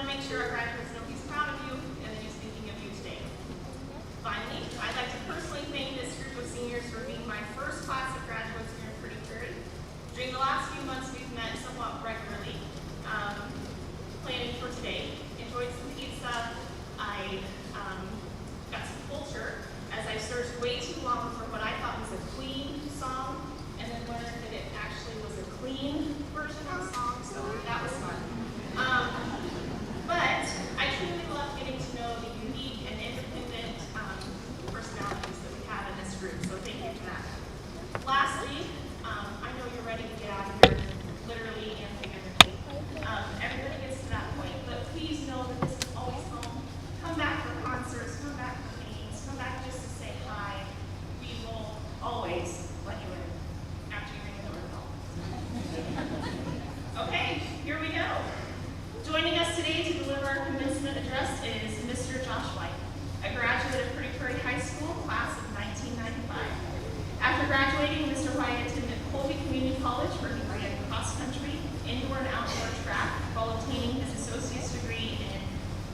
to make sure our graduates know he's proud of you and that he's thinking of you today. Finally, I'd like to personally thank this group of seniors for being my first class of graduates here in Prairie. During the last few months, we've met somewhat regularly, planning for today. Enjoyed some pizza. I got some culture as I searched way too long for what I thought was a Queen song, and then learned that it actually was a clean version of the song, so that was fun. But I truly love getting to know the unique and independent personalities that we have in this group, so thank you for that. Lastly, I know you're ready to get out of here, literally and figuratively. Everybody gets to that point, but please know that this is always home. Come back for concerts, come back for meetings, come back just to say hi. We will always let you in after you ring the doorbell. Okay, here we go. Joining us today to deliver our commencement address is Mr. Josh White, a graduate of Prairie High School, class of 1995. After graduating, Mr. White attended Colby Community College, where he ran cross-country, indoor and outdoor track, while obtaining his associate's degree in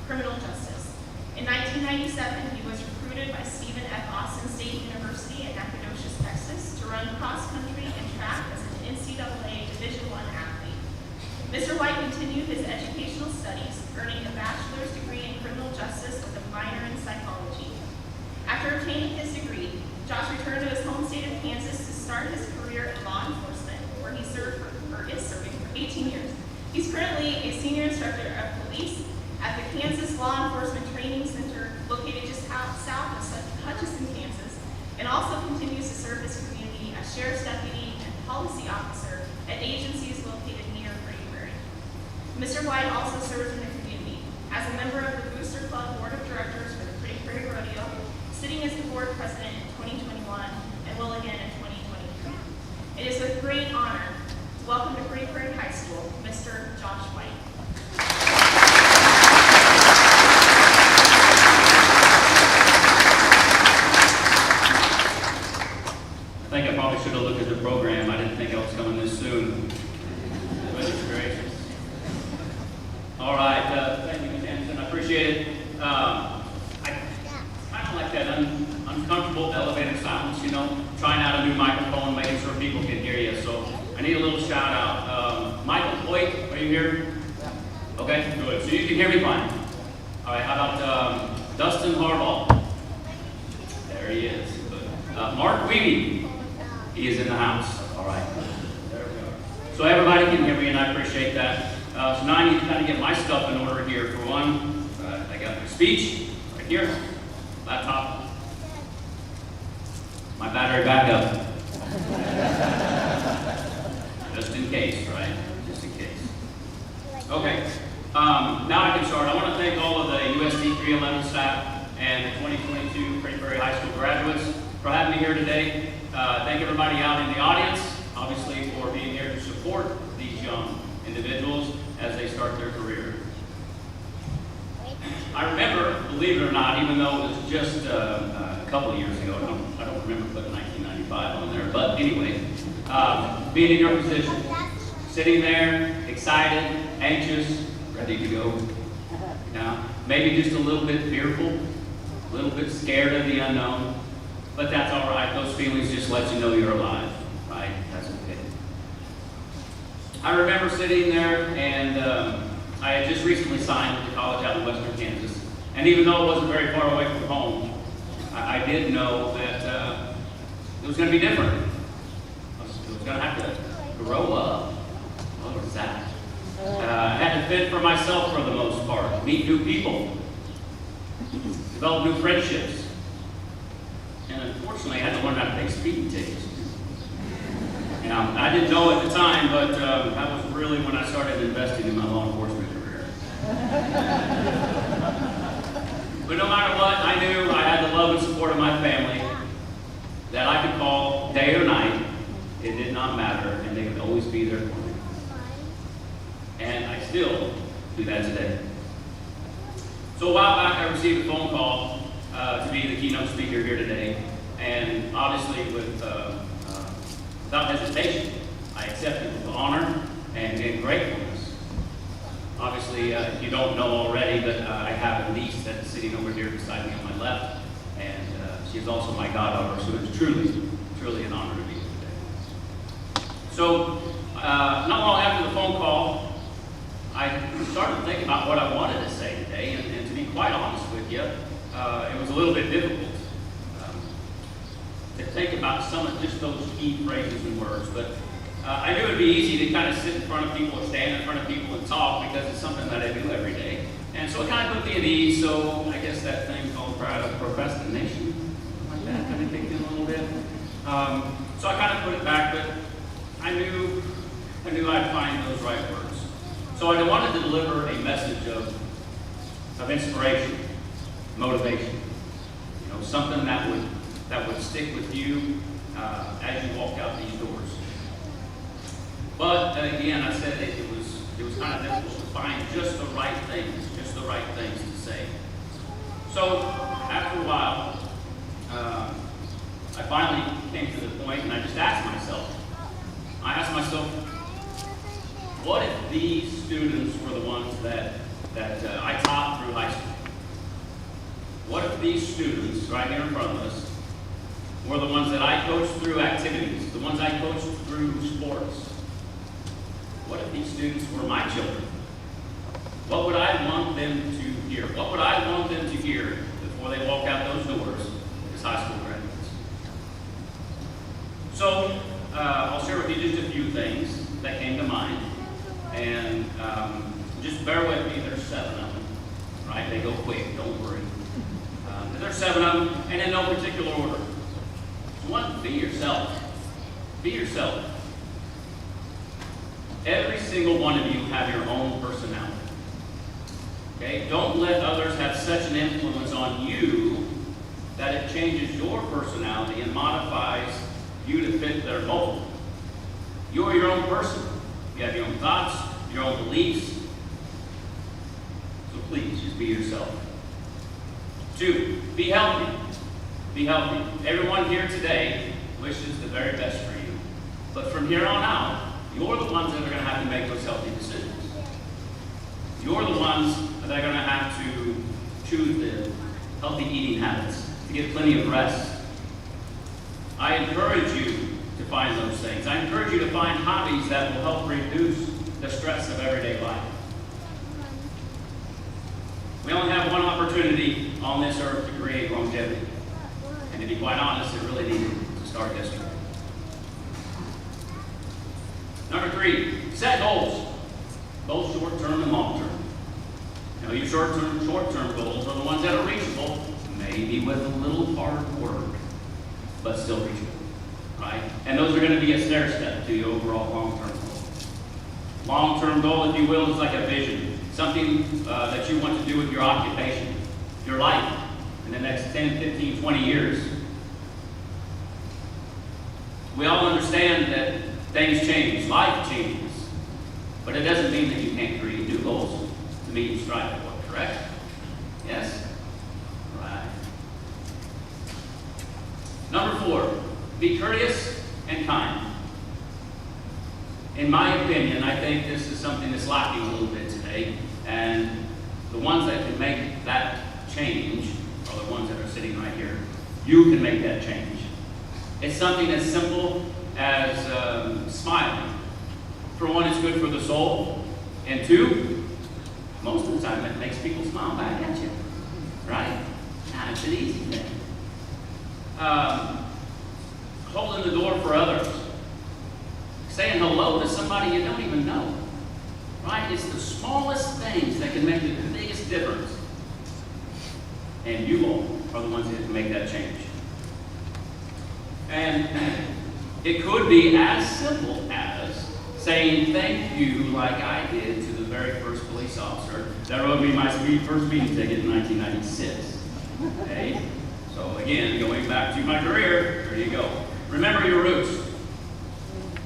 criminal justice. In 1997, he was recruited by Stephen F. Austin State University in Nacogdoches, Texas, to run cross-country and track as an NCAA Division I athlete. Mr. White continued his educational studies, earning a bachelor's degree in criminal justice with a minor in psychology. After obtaining his degree, Josh returned to his home state of Kansas to start his career in law enforcement, where he served is serving for 18 years. He's currently a senior instructor of police at the Kansas Law Enforcement Training Center, located just south of Hutchinson, Kansas, and also continues to serve his community as sheriff's deputy and policy officer at agencies located near Prairie. Mr. White also serves in the community as a member of the Booster Club Board of Directors for the Prairie Rodeo, sitting as the board president in 2021 and will again in 2023. It is with great honor to welcome to Prairie High School, Mr. Josh White. I think I probably should have looked at the program. I didn't think I was coming this soon. Goodness gracious. All right, thank you, Ms. Anderson. I appreciate it. I kind of like that uncomfortable elevated silence, you know, trying out a new microphone, making sure people can hear you. So I need a little shout out. Michael Hoyt, are you here? Okay, good. So you can hear me fine. All right, how about Dustin Harbaugh? There he is. Mark Weeby, he is in the house. All right, there we go. So everybody can hear me, and I appreciate that. So now I need to kind of get my stuff in order here. For one, I got my speech right here, laptop, my battery backup, just in case, right? Just in case. Okay, now I can start. I want to thank all of the USD 311 staff and the 2022 Prairie High School graduates for having me here today. Thank everybody out in the audience, obviously, for being here to support these young individuals as they start their career. I remember, believe it or not, even though it was just a couple of years ago, I don't remember putting 1995 on there, but anyway, being in your position, sitting there, excited, anxious, ready to go. Maybe just a little bit fearful, a little bit scared of the unknown, but that's all right. Those feelings just let you know you're alive, right? That's okay. I remember sitting there, and I had just recently signed with the college out in western Kansas, and even though it wasn't very far away from home, I did know that it was going to be different. I was going to have to grow up. What was that? I had to fend for myself for the most part, meet new people, develop new friendships, and unfortunately I had to learn how to pay speeding tickets. Now, I didn't know at the time, but that was really when I started investing in my law enforcement career. But no matter what, I knew I had the love and support of my family that I could call day or night. It did not matter, and they would always be there for me. And I still do that today. So a while back, I received a phone call to be the keynote speaker here today, and obviously without hesitation, I accepted with honor and gratefulness. Obviously, if you don't know already, but I have a niece that's sitting over here beside me on my left, and she is also my goddaughter, so it's truly an honor to be here today. So, not long after the phone call, I started thinking about what I wanted to say today, and to be quite honest with you, it was a little bit difficult to think about some of just those key phrases and words, but I knew it would be easy to kind of sit in front of people or stand in front of people and talk because it's something that I do every day. And so it kind of put me at ease, so I guess that thing called procrastination, like that, kind of kicked in a little bit. So I kind of put it back, but I knew I'd find those right words. So I wanted to deliver a message of inspiration, motivation, something that would stick with you as you walk out these doors. But again, I said it was kind of difficult to find just the right things to say. So after a while, I finally came to the point, and I just asked myself, what if these students were the ones that I taught through high school? What if these students right here in front of us were the ones that I coached through activities, the ones I coached through sports? What if these students were my children? What would I want them to hear? What would I want them to hear before they walk out those doors as high school graduates? So, I'll share with you just a few things that came to mind. And just bear with me, there's 7 of them, right? They go quick, don't worry. There's 7 of them, and in no particular order. One, be yourself. Be yourself. Every single one of you have your own personality. Okay? Don't let others have such an influence on you that it changes your personality and modifies you to fit their mold. You're your own person. You have your own thoughts, your own beliefs. So please, just be yourself. 2, be healthy. Be healthy. Everyone here today wishes the very best for you. But from here on out, you're the ones that are going to have to make those healthy decisions. You're the ones that are going to have to choose the healthy eating habits, to get plenty of rest. I encourage you to find those things. I encourage you to find hobbies that will help reduce the stress of everyday life. We only have one opportunity on this earth to create longevity. And to be quite honest, it really needed to start yesterday. Number 3, set goals, both short-term and long-term. Now, your short-term goals are the ones that are reachable, maybe with a little hard work, but still reachable, right? And those are going to be a stair step to your overall long-term goal. Long-term goal, if you will, is like a vision, something that you want to do with your occupation, your life, in the next 10, 15, 20 years. We all understand that things change, life changes, but it doesn't mean that you can't create new goals to meet and strive for, correct? Yes? Right. Number 4, be courteous and kind. In my opinion, I think this is something that's lacking a little bit today, and the ones that can make that change are the ones that are sitting right here. You can make that change. It's something as simple as smiling. For one, it's good for the soul, and 2, most of the time it makes people smile back at you, right? Nah, it's an easy thing. Holding the door for others, saying hello to somebody you don't even know, right? It's the smallest things that can make the biggest difference, and you all are the ones that can make that change. And it could be as simple as saying thank you like I did to the very first police officer that wrote me my first speeding ticket in 1996. Okay? So again, going back to my career, there you go. Remember your roots.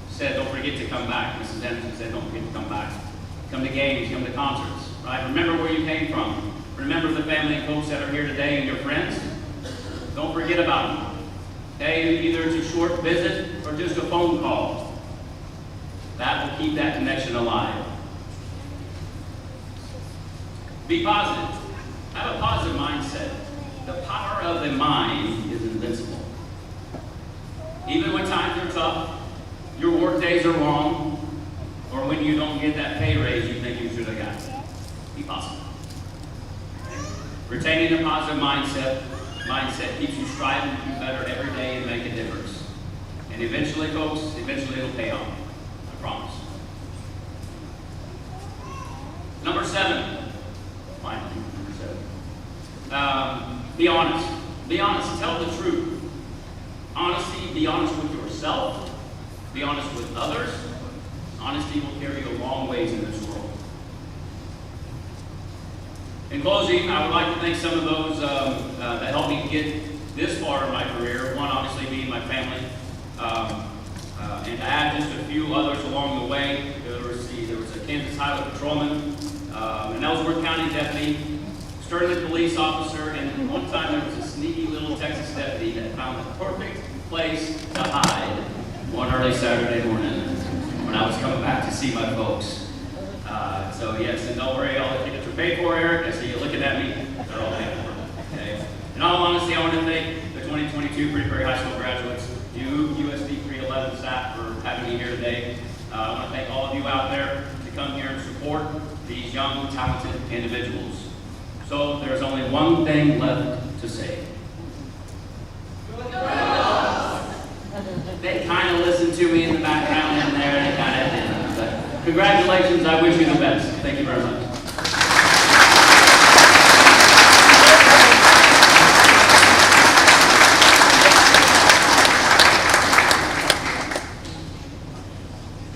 Said don't forget to come back. Mrs. Anderson said don't forget to come back. Come to games, come to concerts, right? Remember where you came from. Remember the family and folks that are here today and your friends. Don't forget about them. Okay, either it's a short visit or just a phone call. That will keep that connection alive. Be positive. Have a positive mindset. The power of the mind is invincible. Even when times are tough, your work days are long, or when you don't get that pay raise you think you should have gotten. Be positive. Retaining a positive mindset keeps you striving to do better every day and make a difference. And eventually, folks, it'll pay off. I promise. Number 7. Finally, number 7. Be honest. Be honest. Tell the truth. Honesty, be honest with yourself. Be honest with others. Honesty will carry you a long ways in this world. In closing, I would like to thank some of those that helped me get this far in my career. One, obviously, being my family. And to add just a few others along the way, there was a Kansas Highway Patrolman, an Ellsworth County deputy, Sterling police officer, and one time there was a sneaky little Texas deputy that found the perfect place to hide one early Saturday morning when I was coming back to see my folks. So yes, and don't worry, all the tickets are paid for, Eric. I see you looking at me. They're all paid for. Okay. In all honesty, I want to thank the 2022 Prairie High School graduates, you USD 311 staff for having me here today. I want to thank all of you out there to come here and support these young, talented individuals. So there's only one thing left to say. They kind of listened to me in the background in there, they kind of didn't. But congratulations, I wish you the best. Thank you very much.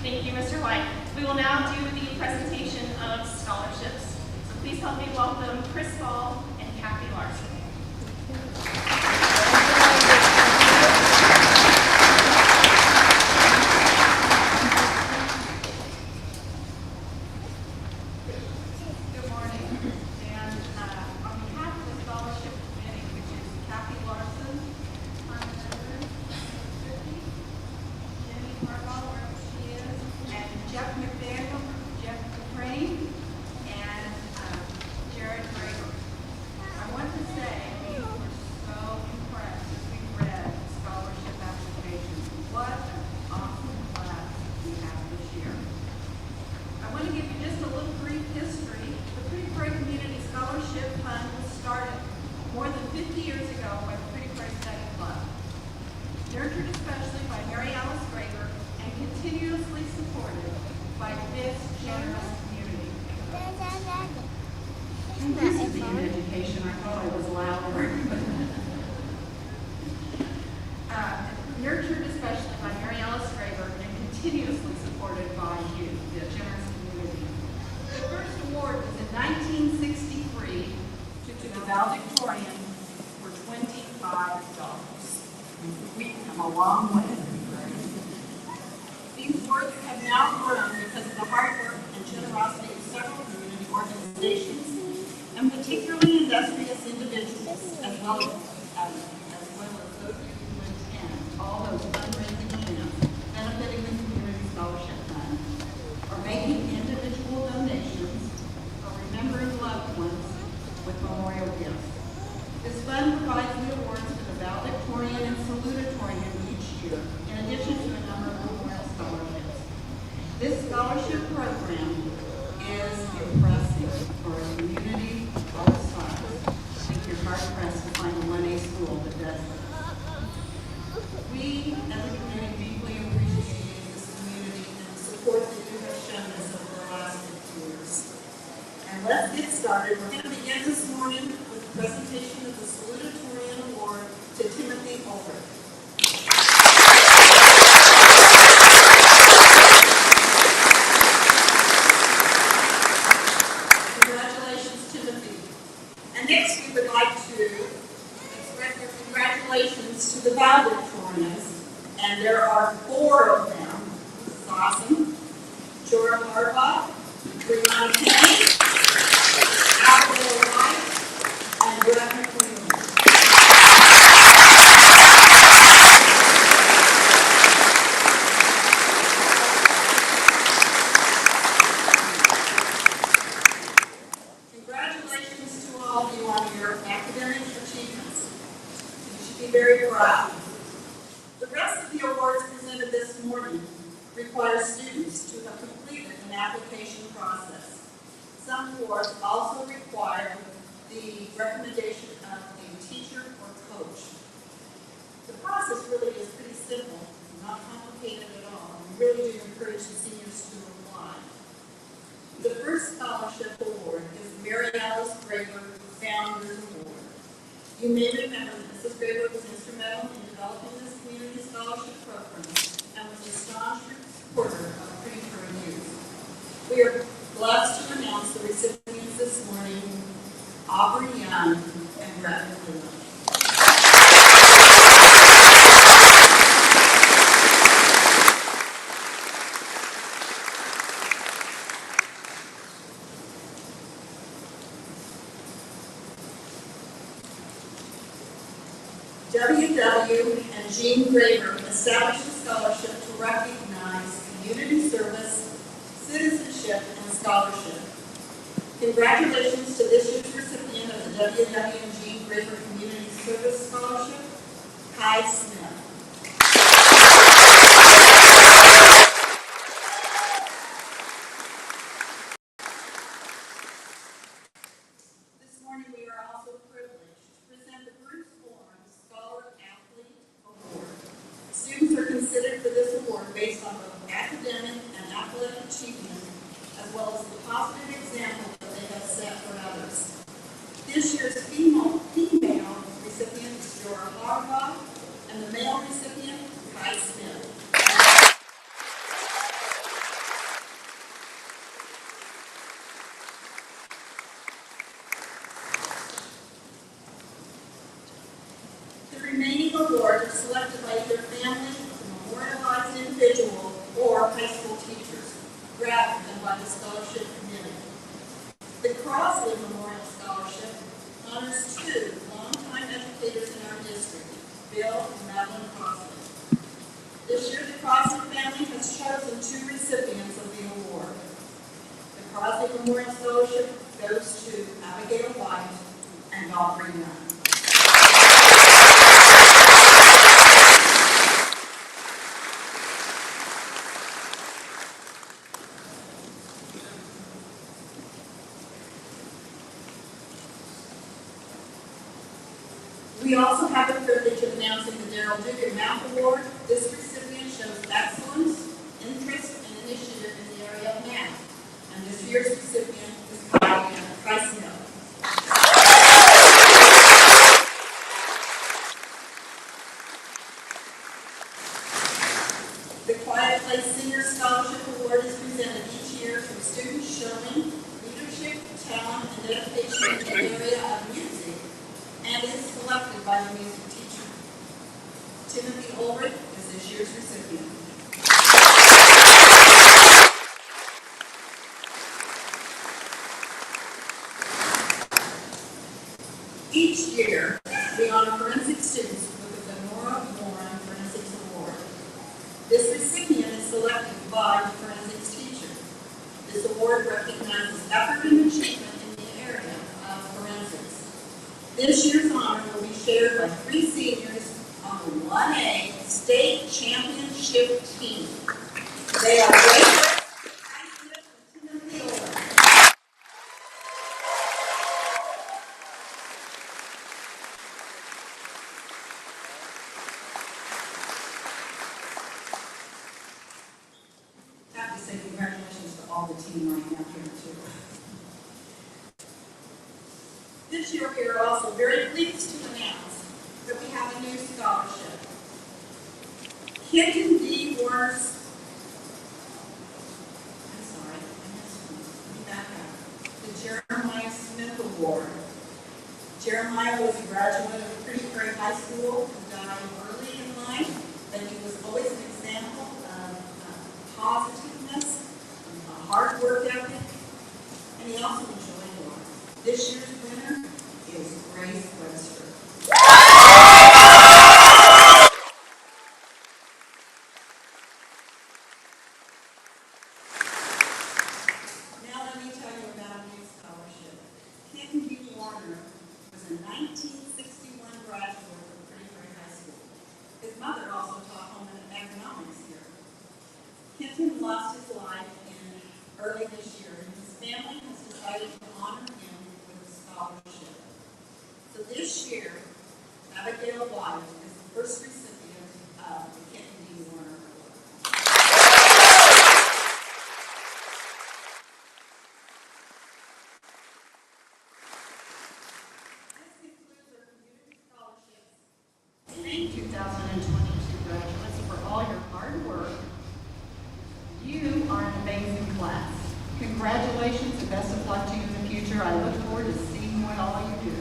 Thank you, Mr. White. We will now do the presentation of scholarships. So please help me welcome Chris Ball and Kathy Larson. Good morning. And on behalf of the scholarship committee, which is Kathy Larson, Jenny Harbaugh, wherever she is, and Jeff McDaniel, Jeff Prairie, and Jared Prairie. I want to say we were so impressed as we read the scholarship applications. What an awesome class we have this year. I want to give you just a little brief history. The Prairie Community Scholarship Fund was started more than 50 years ago by the Prairie Study Club, nurtured especially by Mary Alice Graber and continuously supported by this generous community. This is in education. I thought I was louder. Nurtured especially by Mary Alice Graber and continuously supported by you, the generous community. The first award was in 1963 to the valedictorian for $25. We've come a long way. These awards have now grown because of the hard work and generosity of several community organizations and particularly industrious individuals, as well as those who attend all those fundraising events benefiting the Community Scholarship Fund, or making individual donations, or remembering loved ones with memorial gifts. This fund provides the awards for the valedictorian and salutatorian each year, in addition to a number of memorial scholarships. This scholarship program is impressive for a community of all sizes. I think you're hard-pressed to find a 1A school that does this. We, as a community, deeply appreciate this community and the support that you have shown us over the last 6 years. And let's get started. We're going to begin this morning with the presentation of the salutatorian award to Timothy Ulrich. Congratulations, Timothy. And next, we would like to express our congratulations to the valedictorians, and there are 4 of them. This is awesome. Jorah Harbaugh, Brianna Kenny, Abigail White, and Brett McQueen. Congratulations. very proud. The rest of the awards presented this morning require students to have completed an application process. Some awards also require the recommendation of a teacher or coach. The process really is pretty simple, not complicated at all. We really do encourage the seniors to apply. The first scholarship award is the Mary Alice Graber Founders Award. You may remember that Mrs. Graber was instrumental in developing this community scholarship program and was a staunch supporter of Pretty Prairie youth. We are blessed to announce the recipients this morning, Aubrey Young and Brett McClellan. W.W. and Jean Graber established a scholarship to recognize community service, citizenship, and scholarship. Congratulations to this year's recipient of the W.W. and Jean Graber Community Service Scholarship, Kai Smith. This morning we are also privileged to present the Bruce Warren Scholar Athlete Award. Students are considered for this award based on both academic and athletic achievement, as well as the positive example that they have set for others. This year's female recipient is Dora Harbaugh, and the male recipient, Kai Smith. The remaining awards are selected by either family, memorialized individual, or high school teachers, rather than by the scholarship committee. The Crossley Memorial Scholarship honors two longtime educators in our district, Bill and Madeline Crossley. This year, the Crossley family has chosen two recipients of the award. The Crossley Memorial Scholarship goes to Abigail White and Aubrey Young. We also have the privilege of announcing the Darrell Dugan Math Award. This recipient shows excellence, interest, and initiative in the area of math. And this year's recipient is Kai Smith. The Quiet Place Senior Scholarship Award is presented each year to students showing leadership, talent, and dedication in the area of music, and is selected by the music teacher. Timothy Ulrich is this year's recipient. Each year, we honor forensic students with the Nora Warren Forensics Award. This recipient is selected by the forensics teacher. This award recognizes effort and achievement in the area of forensics. This year's honor will be shared by three seniors on the 1A State Championship team. They are Blake, Kai Smith, and Timothy Ulrich. I have to say congratulations to all the team right now here too. This year we are also very pleased to announce that we have a new scholarship. Kenton D. Warner's, the Jeremiah Smith Award. Jeremiah was a graduate of Pretty Prairie High School who died early in life, but he was always an example of positiveness, hard work ethic, and he also enjoyed life. This year's winner is Grace Webster. Now let me tell you about a new scholarship. Kenton D. Warner was a 1961 graduate of Pretty Prairie High His mother also taught home economics here. Kenton lost his life early this year, and his family has decided to honor him with a scholarship. So this year, Abigail White is the first recipient of the Kenton D. Warner Award. This concludes our community scholarships. Thank 2022 graduates for all your hard work. You are an amazing class. Congratulations and best of luck to you in the future. I look forward to seeing what all you do.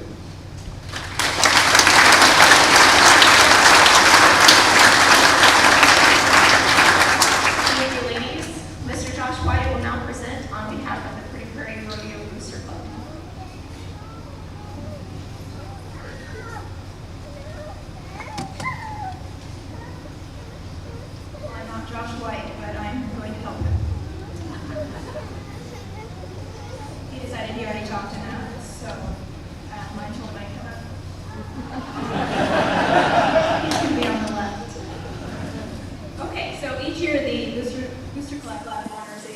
Thank you, ladies. Mr. Josh White will now present on behalf of the Pretty Prairie Rodeo Booster Club. Well, I'm not Josh White, but I'm going to help him. He decided he already talked enough, so I told him I'd come up. He should be on the left. Okay, so each year the Booster Club honors a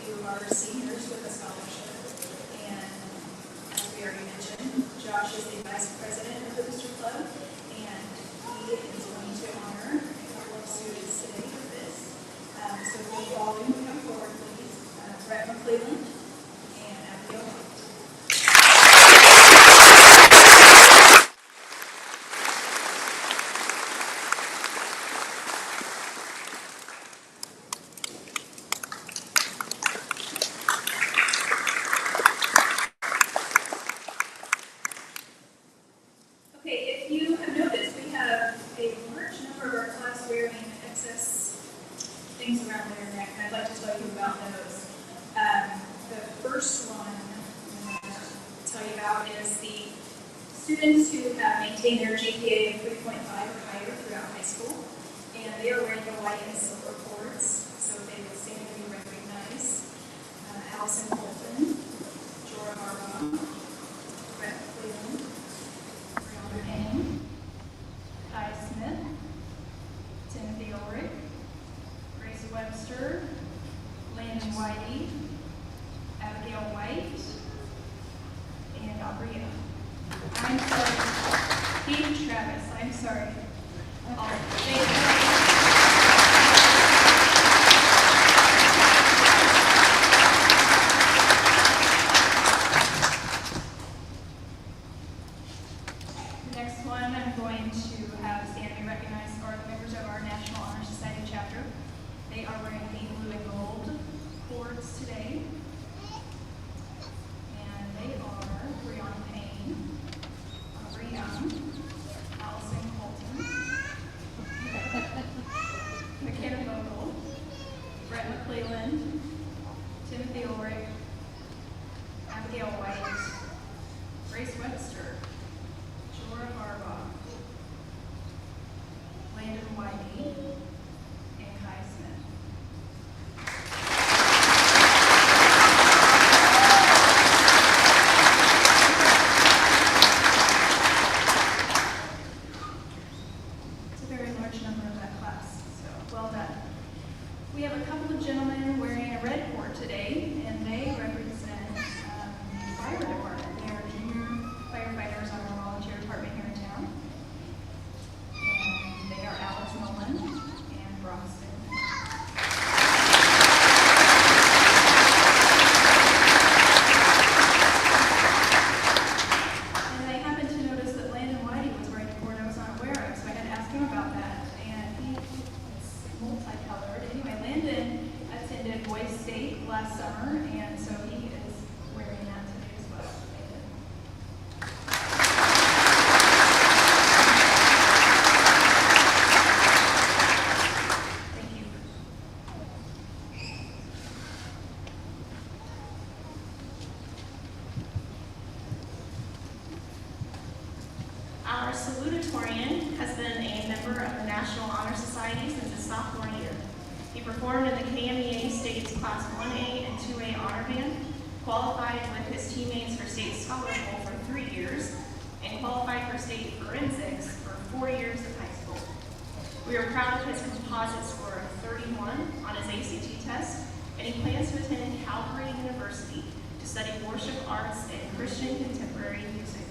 few of our seniors with a scholarship. And as we already mentioned, Josh is the vice president of the Booster Club, and he is going to honor a couple of students today with this. So will you all come forward, please? Brett McClelland and Abigail White. Okay, if you have noticed, we have a large number of our class wearing excess things around their neck, and I'd like to tell you about those. The first one I'm going to tell you about is the students who have maintained their GPA of 3.5 or higher throughout high school, and they are wearing the white and silver cords, so they will stand to be recognized. Allison Bolton, Jorah Harbaugh, Brett Cleveland, Brianna Payne, Kai Smith, Timothy Ulrich, Grace Webster, Landon Whitey, Abigail White, and Aubrey. I'm sorry. Keith Travis, I'm sorry. Thank you. The next one I'm going to have stand and be recognized are the members of our National Honor Society chapter. They are wearing the blue and gold cords today. And they are Brianna Payne, Aubrey Young, Allison Colton, McKenna Vogel, Brett McClelland, Timothy Ulrich, Abigail White, Grace Webster, Jorah Harbaugh, Landon Whitey, and Kai Smith. It's a very large number of that class, so well done. We have a couple of gentlemen wearing a red cord today, and they represent the fire department. They are junior firefighters on our volunteer department here in town. And they are Alex Nolan and Broxton. And I happened to notice that Landon Whitey was wearing a cord I was not aware of, so I had to ask him about that. And he is multicolored. Anyway, Landon attended Boys State last summer, and so he is wearing that today as well. Thank you. Our salutatorian has been a member of the National Honor Society since his sophomore year. He performed in the KMEA State's Class 1A and 2A honor band, qualified with his teammates for State Scholar Bowl for 3 years, and qualified for State Forensics for 4 years of high school. We are proud of his composite score of 31 on his ACT test, and he plans to attend Calvary University to study worship arts and Christian contemporary music.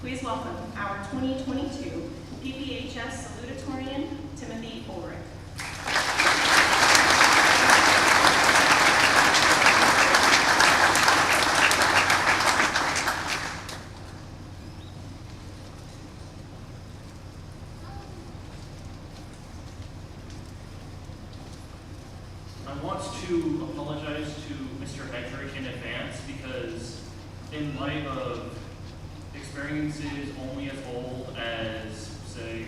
Please welcome our 2022 PPHS salutatorian, Timothy Ulrich. I want to apologize to Mr. Hedrick in advance because in light of experiences only as old as, say,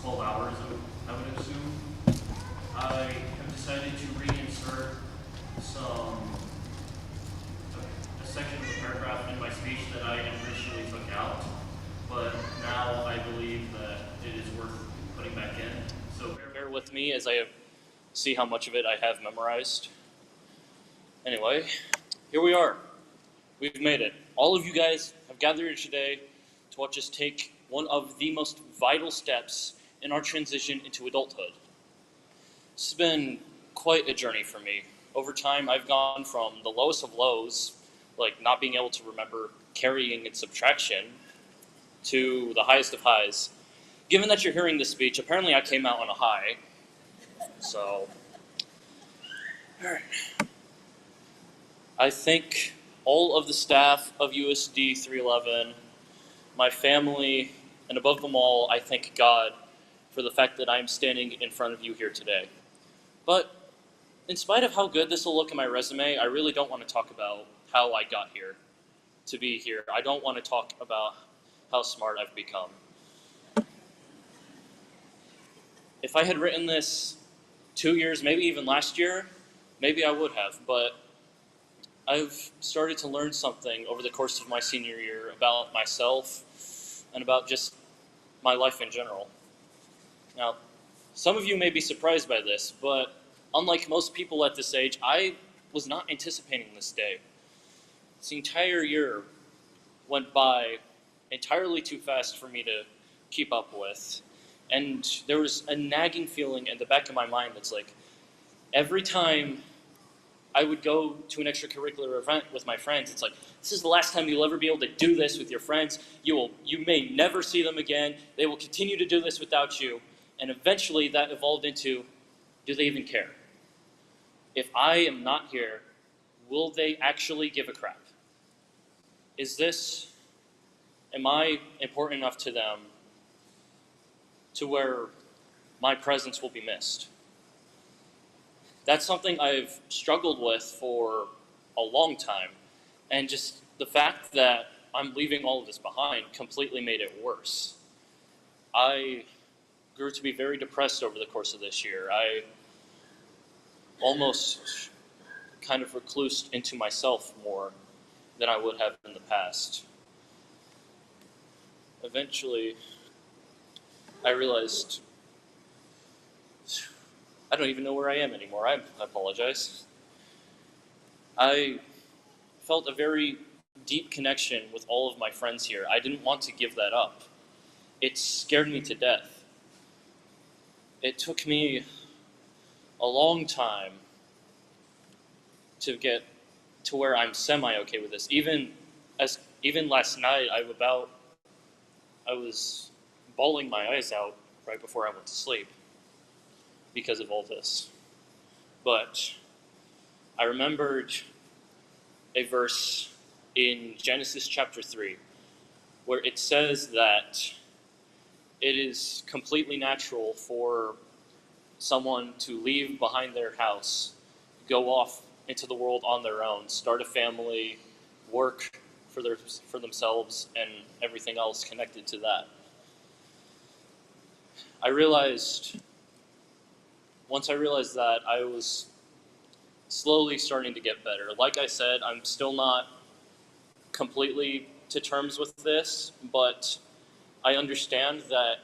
12 hours, I would assume, I have decided to reinsert a section of a paragraph in my speech that I initially took out, but now I believe that it is worth putting back in. So bear with me as I see how much of it I have memorized. Anyway, here we are. We've made it. All of you guys have gathered here today to watch us take one of the most vital steps in our transition into adulthood. This has been quite a journey for me. Over time, I've gone from the lowest of lows, like not being able to remember carrying and subtraction, to the highest of highs. Given that you're hearing this speech, apparently I came out on a high. So, all right. I thank all of the staff of USD 311, my family, and above them all, I thank God for the fact that I'm standing in front of you here today. But in spite of how good this will look in my resume, I really don't want to talk about how I got here to be here. I don't want to talk about how smart I've become. If I had written this 2 years, maybe even last year, maybe I would have, but I've started to learn something over the course of my senior year about myself and about just my life in general. Now, some of you may be surprised by this, but unlike most people at this age, I was not anticipating this day. This entire year went by entirely too fast for me to keep up with. And there was a nagging feeling in the back of my mind that's like, every time I would go to an extracurricular event with my friends, it's like, this is the last time you'll ever be able to do this with your friends. You may never see them again. They will continue to do this without you. And eventually that evolved into, do they even care? If I am not here, will they actually give a crap? Am I important enough to them to where my presence will be missed? That's something I've struggled with for a long time, and just the fact that I'm leaving all of this behind completely made it worse. I grew to be very depressed over the course of this year. I almost kind of reclused into myself more than I would have in the past. Eventually, I realized I don't even know where I am anymore. I apologize. I felt a very deep connection with all of my friends here. I didn't want to give that up. It scared me to death. It took me a long time to get to where I'm semi-okay with this. Even last night, I was bawling my eyes out right before I went to sleep because of all this. But I remembered a verse in Genesis chapter 3 where it says that it is completely natural for someone to leave behind their house, go off into the world on their own, start a family, work for themselves, and everything else connected to that. Once I realized that, I was slowly starting to get better. Like I said, I'm still not completely to terms with this, but I understand that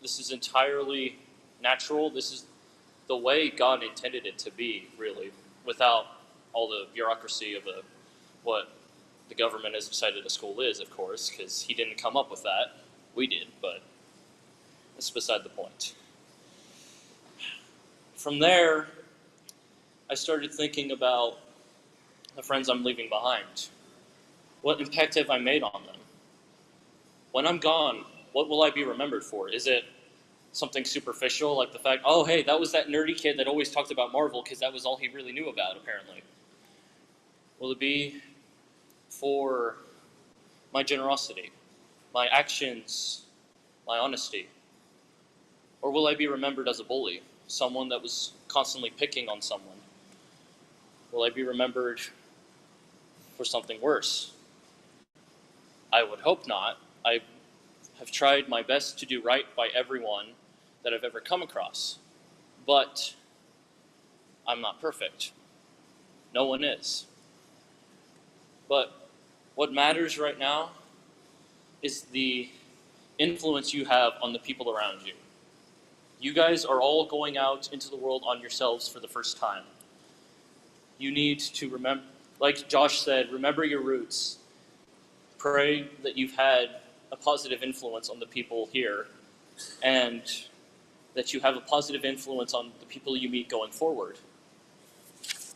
this is entirely natural. This is the way God intended it to be, really, without all the bureaucracy of what the government has decided a school is, of course, because he didn't come up with that. We did, but that's beside the point. From there, I started thinking about the friends I'm leaving behind. What impact have I made on them? When I'm gone, what will I be remembered for? Is it something superficial, like the fact, oh, hey, that was that nerdy kid that always talked about Marvel because that was all he really knew about, apparently? Will it be for my generosity, my actions, my honesty? Or will I be remembered as a bully, someone that was constantly picking on someone? Will I be remembered for something worse? I would hope not. I have tried my best to do right by everyone that I've ever come across, but I'm not perfect. No one is. But what matters right now is the influence you have on the people around you. You guys are all going out into the world on yourselves for the first time. You need to remember, like Josh said, remember your roots. Pray that you've had a positive influence on the people here, and that you have a positive influence on the people you meet going forward.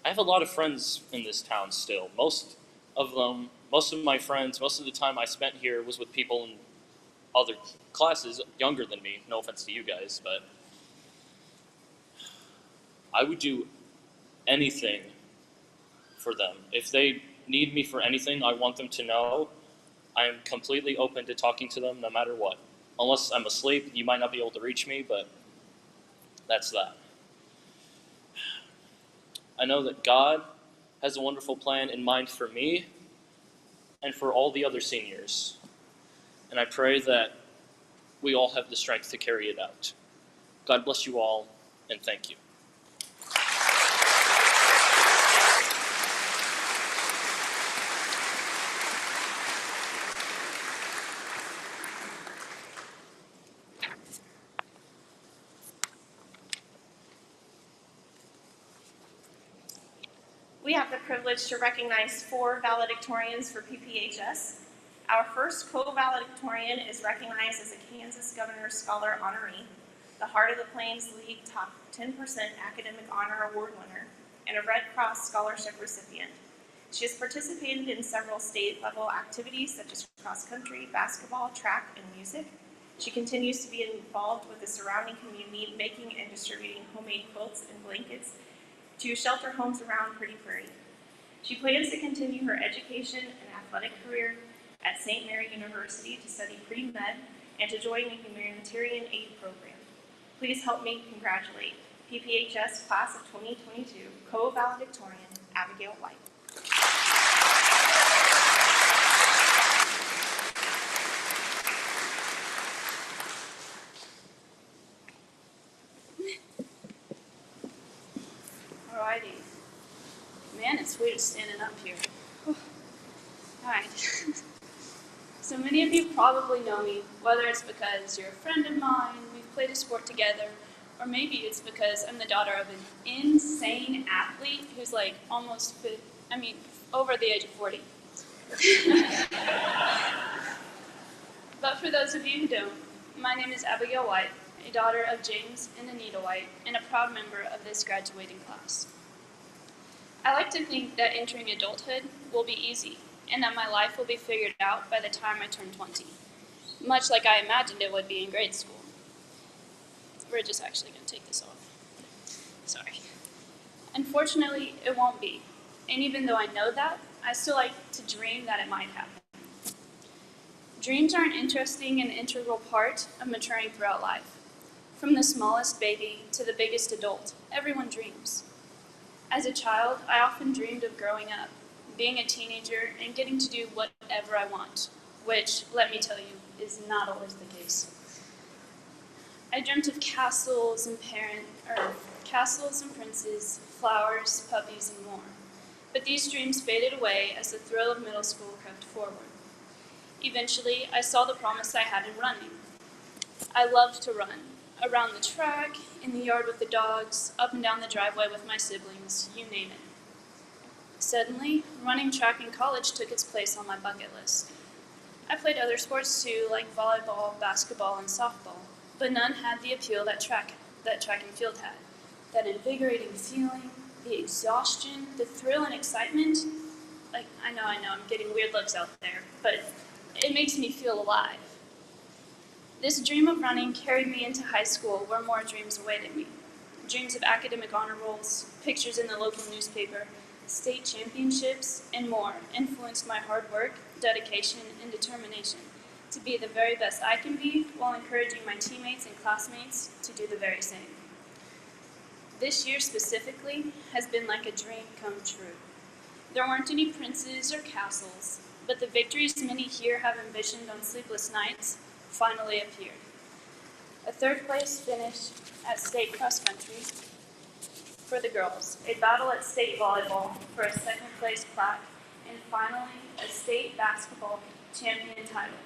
I have a lot of friends in this town still. Most of my friends, most of the time I spent here was with people in other classes younger than me. No offense to you guys, but I would do anything for them. If they need me for anything, I want them to know I am completely open to talking to them no matter what. Unless I'm asleep, you might not be able to reach me, but that's that. I know that God has a wonderful plan in mind for me and for all the other seniors. And I pray that we all have the strength to carry it out. God bless you all, and thank you. We have the privilege to recognize 4 valedictorians for PPHS. Our first co-valedictorian is recognized as a Kansas Governor's Scholar honoree, the Heart of the Plains League Top 10% Academic Honor Award winner, and a Red Cross Scholarship recipient. She has participated in several state-level activities such as cross-country, basketball, track, and music. She continues to be involved with the surrounding community, making and distributing homemade quilts and blankets to shelter homes around Prairie. She plans to continue her education and athletic career at St. Mary University to study pre-med and to join the humanitarian aid program. Please help me congratulate PPHS Class of 2022 co-valedictorian Abigail White. Alrighty. Man, it's weird standing up here. Alright. So many of you probably know me, whether it's because you're a friend of mine, we've played a sport together, or maybe it's because I'm the daughter of an insane athlete who's like over the age of 40. But for those of you who don't, my name is Abigail White, a daughter of James and Anita White, and a proud member of this graduating class. I like to think that entering adulthood will be easy, and that my life will be figured out by the time I turn 20, much like I imagined it would be in grade school. We're just actually going to take this off. Sorry. Unfortunately, it won't be, and even though I know that, I still like to dream that it might happen. Dreams are an interesting and integral part of maturing throughout life. From the smallest baby to the biggest adult, everyone dreams. As a child, I often dreamed of growing up, being a teenager, and getting to do whatever I want, which, let me tell you, is not always the case. I dreamt of castles and princes, flowers, puppies, and more. But these dreams faded away as the thrill of middle school crept forward. Eventually, I saw the promise I had in running. I loved to run, around the track, in the yard with the dogs, up and down the driveway with my siblings, you name it. Suddenly, running track in college took its place on my bucket list. I played other sports too, like volleyball, basketball, and softball, but none had the appeal that track and field had. that invigorating feeling, the exhaustion, the thrill and excitement. Like, I know, I'm getting weird looks out there, but it makes me feel alive. This dream of running carried me into high school where more dreams awaited me. Dreams of academic honor rolls, pictures in the local newspaper, state championships, and more influenced my hard work, dedication, and determination to be the very best I can be while encouraging my teammates and classmates to do the very same. This year specifically has been like a dream come true. There weren't any princes or castles, but the victories many here have envisioned on sleepless nights finally appeared. A third place finish at state cross country for the girls, a battle at state volleyball for a second place plaque, and finally a state basketball champion title.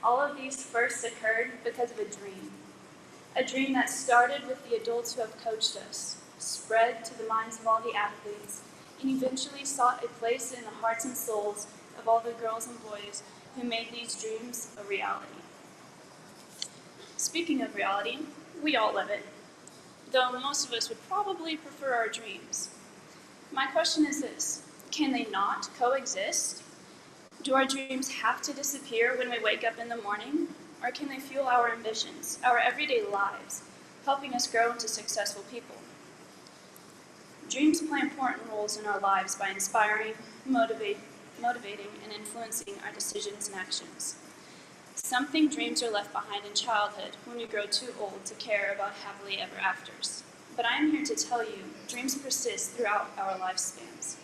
All of these firsts occurred because of a dream that started with the adults who have coached us, spread to the minds of all the athletes, and eventually sought a place in the hearts and souls of all the girls and boys who made these dreams a reality. Speaking of reality, we all live it, though most of us would probably prefer our dreams. My question is this: can they not coexist? Do our dreams have to disappear when we wake up in the morning, or can they fuel our ambitions, our everyday lives, helping us grow into successful people? Dreams play important roles in our lives by inspiring, motivating, and influencing our decisions and actions. Some think dreams are left behind in childhood when we grow too old to care about happily ever afters. But I am here to tell you, dreams persist throughout our lifespans.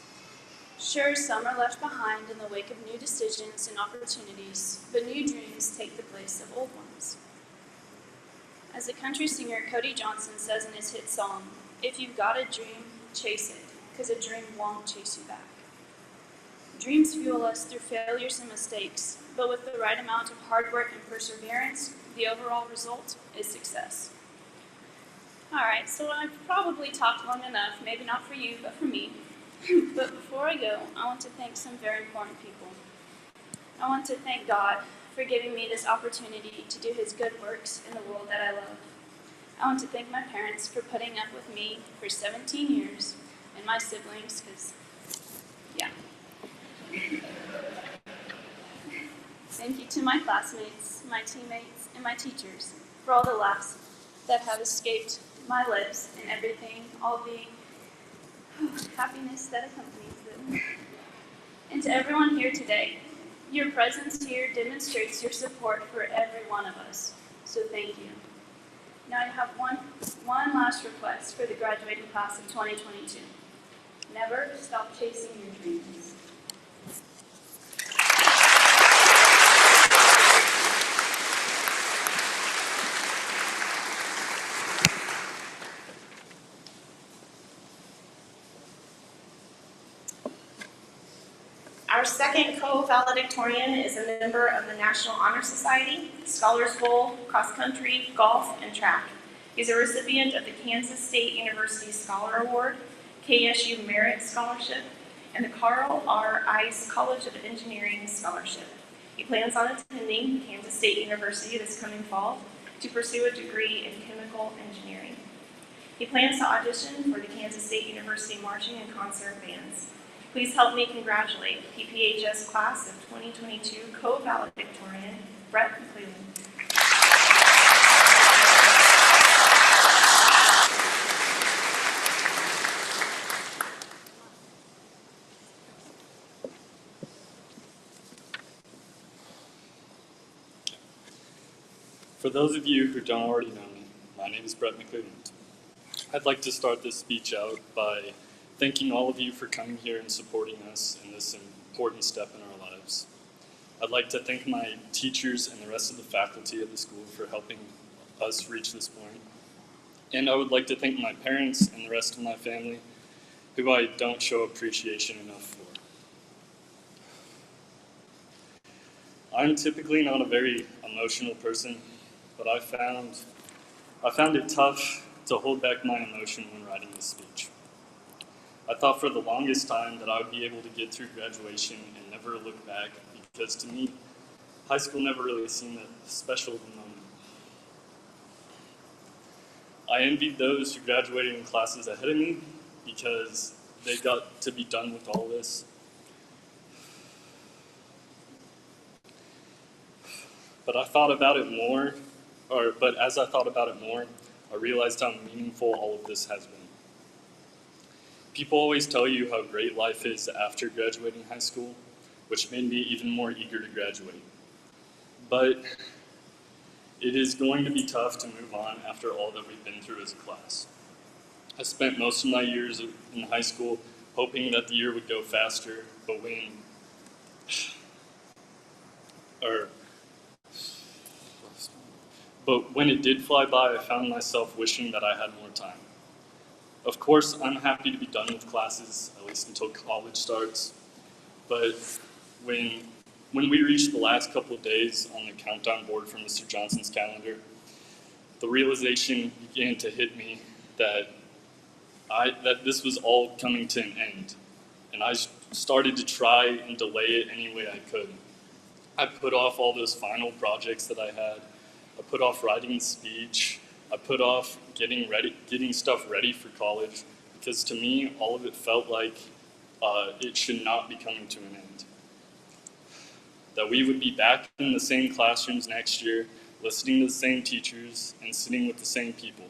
Sure, some are left behind in the wake of new decisions and opportunities, but new dreams take the place of old ones. As the country singer Cody Johnson says in his hit song, "If you've got a dream, chase it, 'cause a dream won't chase you back." Dreams fuel us through failures and mistakes, but with the right amount of hard work and perseverance, the overall result is success. All right, so I've probably talked long enough, maybe not for you, but for me. But before I go, I want to thank some very important people. I want to thank God for giving me this opportunity to do His good works in the world that I love. I want to thank my parents for putting up with me for 17 years, and my siblings, because, yeah. Thank you to my classmates, my teammates, and my teachers for all the laughs that have escaped my lips and everything, all the happiness that accompanies them. And to everyone here today, your presence here demonstrates your support for every one of us, so thank you. Now I have one last request for the graduating class of 2022. Never stop chasing your dreams. Our second co-valedictorian is a member of the National Honor Society, Scholars Bowl, cross country, golf, and track. He's a recipient of the Kansas State University Scholar Award, KSU Merit Scholarship, and the Carl R. Ice College of Engineering Scholarship. He plans on attending Kansas State University this coming fall to pursue a degree in chemical engineering. He plans to audition for the Kansas State University marching and concert bands. Please help me congratulate PPHS Class of 2022 co-valedictorian, Brett McClellan. For those of you who don't already know me, my name is Brett McClellan. I'd like to start this speech out by thanking all of you for coming here and supporting us in this important step in our lives. I'd like to thank my teachers and the rest of the faculty at the school for helping us reach this point. And I would like to thank my parents and the rest of my family, who I don't show appreciation enough for. I'm typically not a very emotional person, but I found it tough to hold back my emotion when writing this speech. I thought for the longest time that I would be able to get through graduation and never look back, because to me, high school never really seemed that special of a moment. I envied those who graduated in classes ahead of me because they got to be done with all this. But as I thought about it more, I realized how meaningful all of this has been. People always tell you how great life is after graduating high school, which made me even more eager to graduate. But it is going to be tough to move on after all that we've been through as a class. I spent most of my years in high school hoping that the year would go faster, but when it did fly by, I found myself wishing that I had more time. Of course, I'm happy to be done with classes, at least until college starts, but when we reached the last couple of days on the countdown board from Mr. Johnson's calendar, the realization began to hit me that this was all coming to an end, and I started to try and delay it any way I could. I put off all those final projects that I had. I put off writing the speech. I put off getting stuff ready for college, because to me, all of it felt like it should not be coming to an end. That we would be back in the same classrooms next year, listening to the same teachers, and sitting with the same people.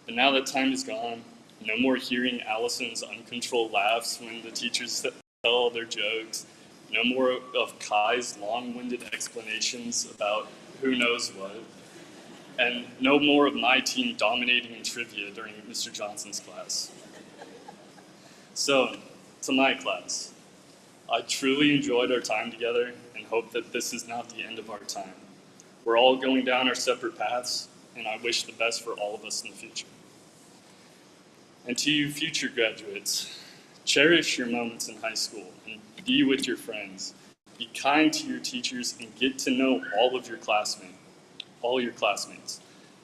But now that time is gone, no more hearing Allison's uncontrolled laughs when the teachers tell all their jokes, no more of Kai's long-winded explanations about who knows what, and no more of my team dominating in trivia during Mr. Johnson's class. So, to my class, I truly enjoyed our time together and hope that this is not the end of our time. We're all going down our separate paths, and I wish the best for all of us in the future. And to you future graduates, cherish your moments in high school and be with your friends. Be kind to your teachers and get to know all your classmates.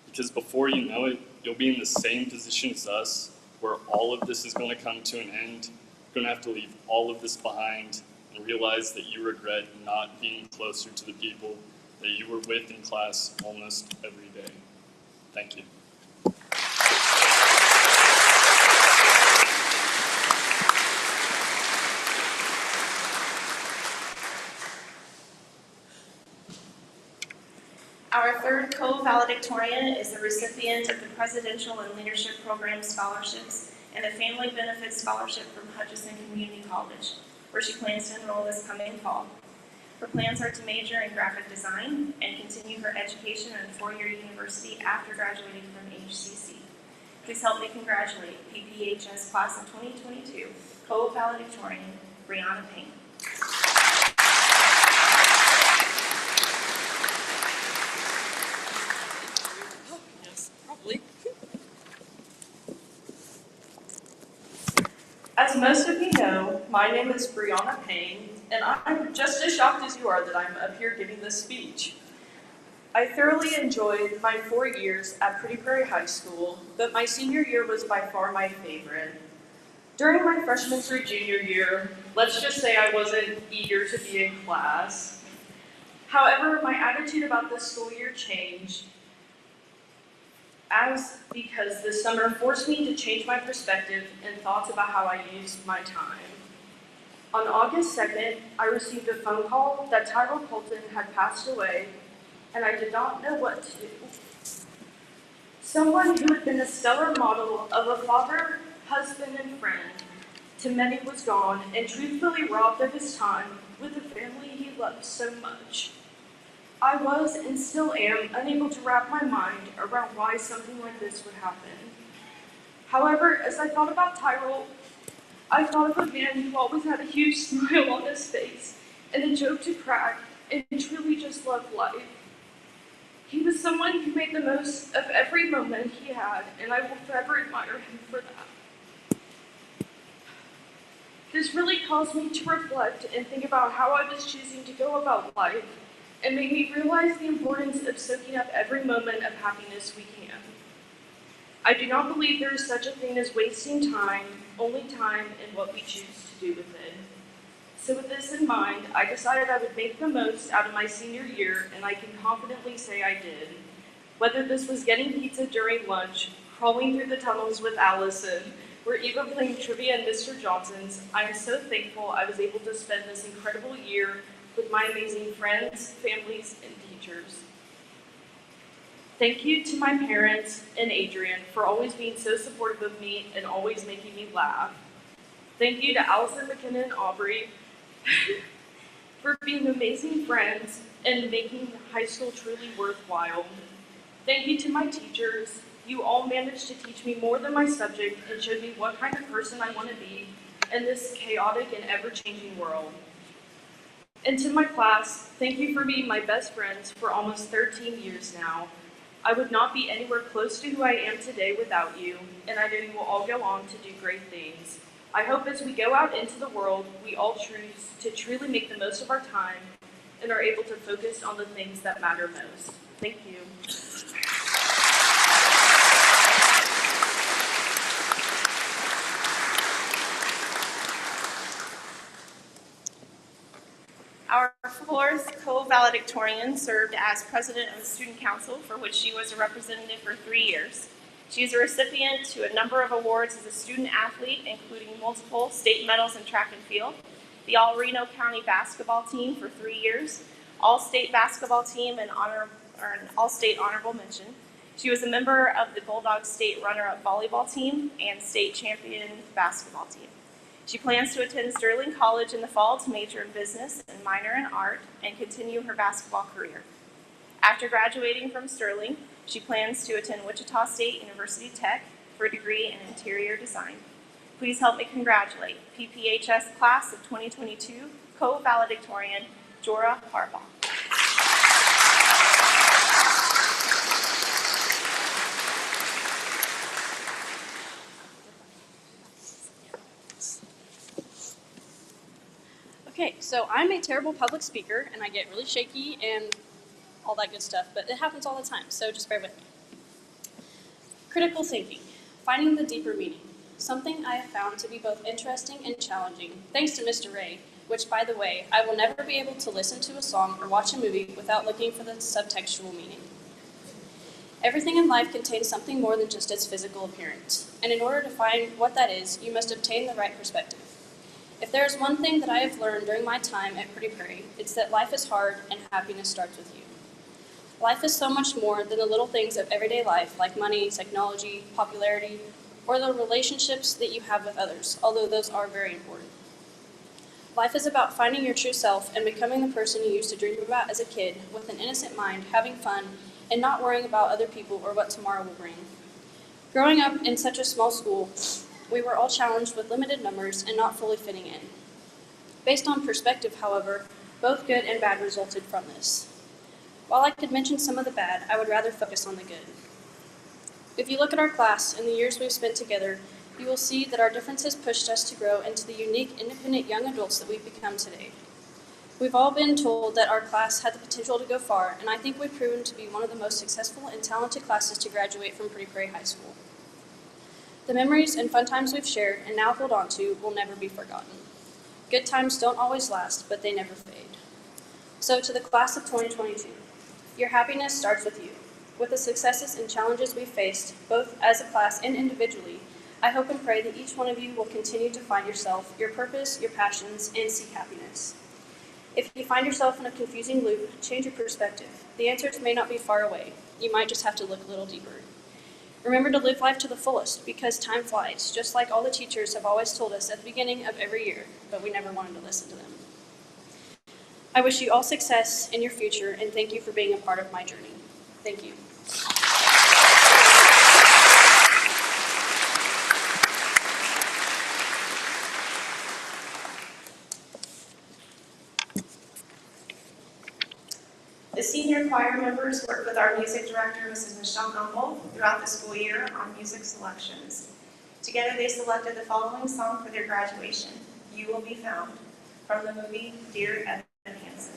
Because before you know it, you'll be in the same position as us, where all of this is going to come to an end. You're going to have to leave all of this behind and realize that you regret not being closer to the people that you were with in class almost every day. Thank you. Our third co-valedictorian is the recipient of the Presidential and Leadership Program Scholarships and a Family Benefits Scholarship from Hutchinson Community College, where she plans to enroll this coming fall. Her plans are to major in graphic design and continue her education at a four-year university after graduating from HCC. Please help me congratulate PPHS Class of 2022 co-valedictorian Brianna Payne. As most of you know, my name is Brianna Payne, and I'm just as shocked as you are that I'm up here giving this speech. I thoroughly enjoyed my 4 years at Prairie High School, but my senior year was by far my favorite. During my freshman through junior year, let's just say I wasn't eager to be in class. However, my attitude about the school year changed because this summer forced me to change my perspective and thoughts about how I used my time. On August 2nd, I received a phone call that Tyrell Colton had passed away, and I did not know what to do. Someone who had been a stellar model of a father, husband, and friend to many was gone, and truthfully robbed of his time with the family he loved so much. I was, and still am, unable to wrap my mind around why something like this would happen. However, as I thought about Tyrell, I thought of a man who always had a huge smile on his face and a joke to crack and truly just loved life. He was someone who made the most of every moment he had, and I will forever admire him for that. This really caused me to reflect and think about how I was choosing to go about life, and made me realize the importance of soaking up every moment of happiness we can. I do not believe there is such a thing as wasting time, only time and what we choose to do with it. So with this in mind, I decided I would make the most out of my senior year, and I can confidently say I did. Whether this was getting pizza during lunch, crawling through the tunnels with Allison, or even playing trivia in Mr. Johnson's, I am so thankful I was able to spend this incredible year with my amazing friends, families, and teachers. Thank you to my parents and Adrian for always being so supportive of me and always making me laugh. Thank you to Allison, McKenna, and Aubrey for being amazing friends and making high school truly worthwhile. Thank you to my teachers. You all managed to teach me more than my subject and showed me what kind of person I want to be in this chaotic and ever-changing world. And to my class, thank you for being my best friends for almost 13 years now. I would not be anywhere close to who I am today without you, and I know you will all go on to do great things. I hope as we go out into the world, we all choose to truly make the most of our time and are able to focus on the things that matter most. Thank you. Our fourth co-valedictorian served as president of the Student Council, for which she was a representative for 3 years. She is a recipient to a number of awards as a student athlete, including multiple state medals in track and field, the All-Reno County basketball team for 3 years, All-State basketball team, and an All-State honorable mention. She was a member of the Bulldog state runner-up volleyball team and state champion basketball team. She plans to attend Sterling College in the fall to major in business and minor in art and continue her basketball career. After graduating from Sterling, she plans to attend Wichita State University Tech for a degree in interior design. Please help me congratulate PPHS Class of 2022 co-valedictorian Jorah Harbaugh. Okay, so I'm a terrible public speaker and I get really shaky and all that good stuff, but it happens all the time, so just bear with me. Critical thinking, finding the deeper meaning, something I have found to be both interesting and challenging, thanks to Mr. Ray, which, by the way, I will never be able to listen to a song or watch a movie without looking for the subtextual meaning. Everything in life contains something more than just its physical appearance, and in order to find what that is, you must obtain the right perspective. If there is one thing that I have learned during my time at Prairie, it's that life is hard and happiness starts with you. Life is so much more than the little things of everyday life, like money, technology, popularity, or the relationships that you have with others, although those are very important. Life is about finding your true self and becoming the person you used to dream about as a kid, with an innocent mind, having fun, and not worrying about other people or what tomorrow will bring. Growing up in such a small school, we were all challenged with limited numbers and not fully fitting in. Based on perspective, however, both good and bad resulted from this. While I could mention some of the bad, I would rather focus on the good. If you look at our class and the years we've spent together, you will see that our differences pushed us to grow into the unique, independent young adults that we've become today. We've all been told that our class had the potential to go far, and I think we've proven to be one of the most successful and talented classes to graduate from Prairie High School. The memories and fun times we've shared and now hold on to will never be forgotten. Good times don't always last, but they never fade. So to the class of 2022, your happiness starts with you. With the successes and challenges we've faced, both as a class and individually, I hope and pray that each one of you will continue to find yourself, your purpose, your passions, and seek happiness. If you find yourself in a confusing loop, change your perspective. The answers may not be far away. You might just have to look a little deeper. Remember to live life to the fullest, because time flies, just like all the teachers have always told us at the beginning of every year, but we never wanted to listen to them. I wish you all success in your future, and thank you for being a part of my journey. Thank you. The senior choir members work with our music director, Mrs. Michelle Gumbel, throughout the school year on music selections. Together they selected the following song for their graduation, You Will Be Found, from the movie Dear Evan Hansen.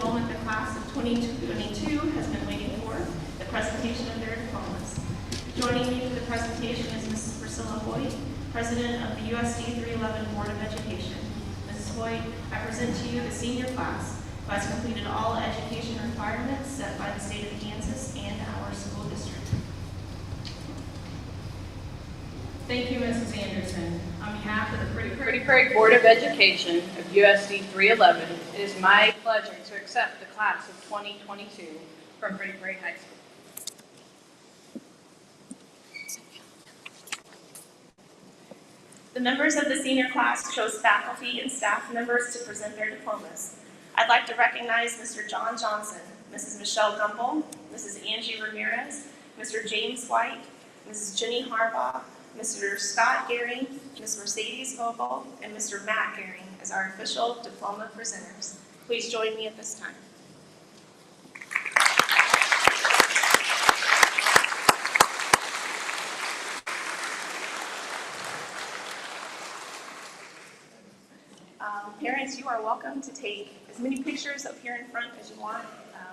enrollment the class of 2022 has been waiting for, the presentation of their diplomas. Joining me for the presentation is Mrs. Priscilla Hoyt, President of the USD 311 Board of Education. Mrs. Hoyt, I present to you the senior class who has completed all education requirements set by the state of Kansas and our school district. Thank you, Mrs. Anderson. On behalf of the Pretty Prairie Board of Education of USD 311, it is my pleasure to accept the class of 2022 from Pretty Prairie High School. The members of the senior class chose faculty and staff members to present their diplomas. I'd like to recognize Mr. John Johnson, Mrs. Michelle Gumbel, Mrs. Angie Ramirez, Mr. James White, Mrs. Jenny Harbaugh, Mr. Scott Gehring, Ms. Mercedes Vogel, and Mr. Matt Gehring as our official diploma presenters. Please join me at this time. Parents, you are welcome to take as many pictures up here in front as you want.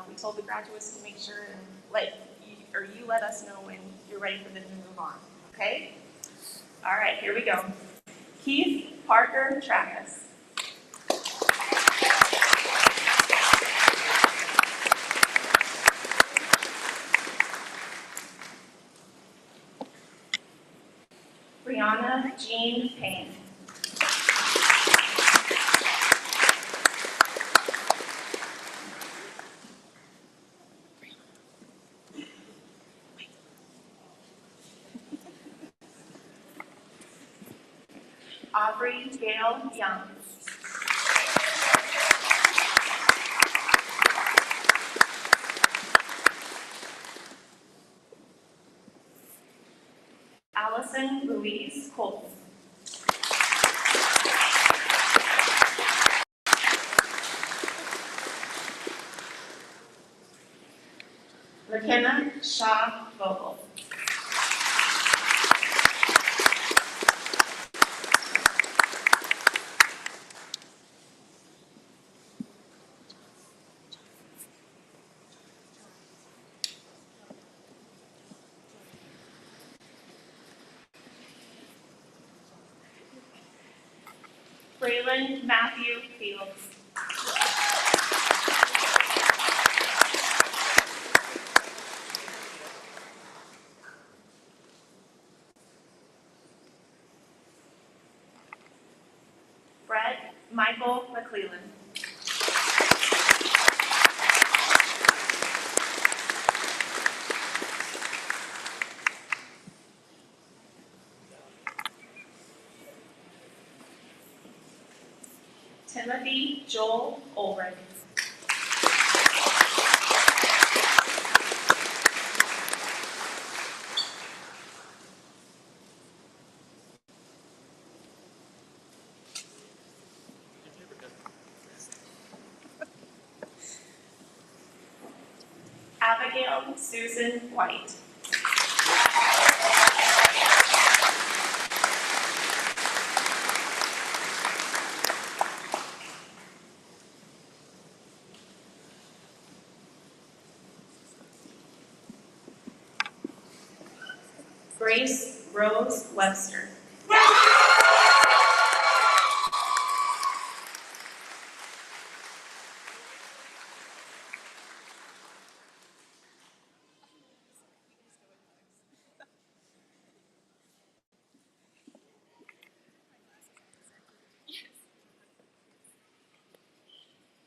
We told the graduates to make sure and you let us know when you're ready for them to move on, okay? All right, here we go. Keith Parker Travis. Brianna Jean Payne. Aubrey Gail Young. Allison Louise Colton. McKenna Shaw Vogel. Braylon Matthew Fields. Brett Michael McClellan. Timothy Joel Ulrich. Abigail Susan White. Grace Rose Webster.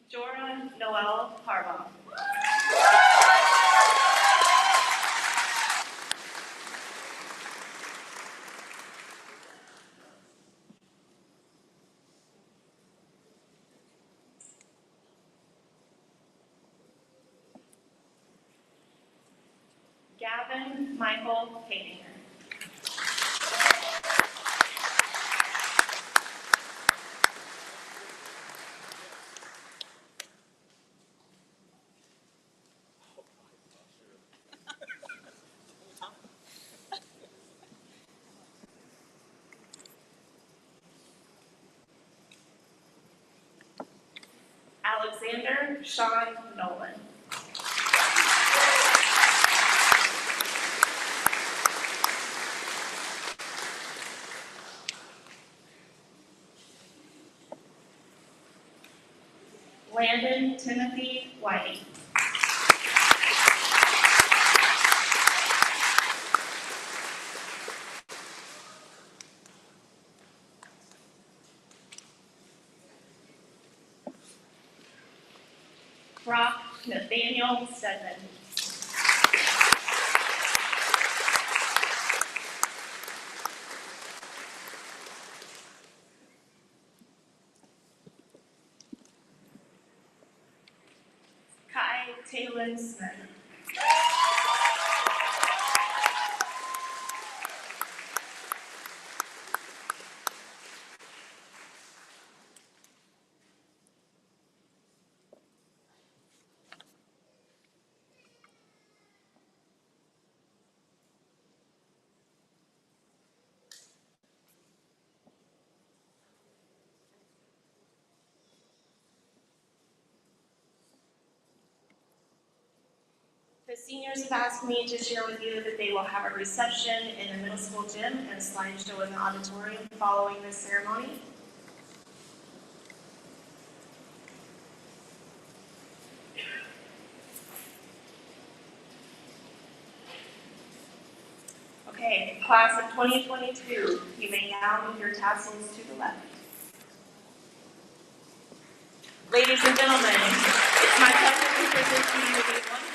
Jorah Noel Harbaugh. Gavin Michael Haydinger. Alexander Sean Nolan. Landon Timothy White. Brock Nathaniel Stedman. Kai Taylor Smith. The seniors have asked me to share with you that they will have a reception in the middle school gym and a slideshow in the auditorium following this ceremony. Okay, class of 2022, you may now move your tassels to the left. Ladies and gentlemen, it's my pleasure to present to you the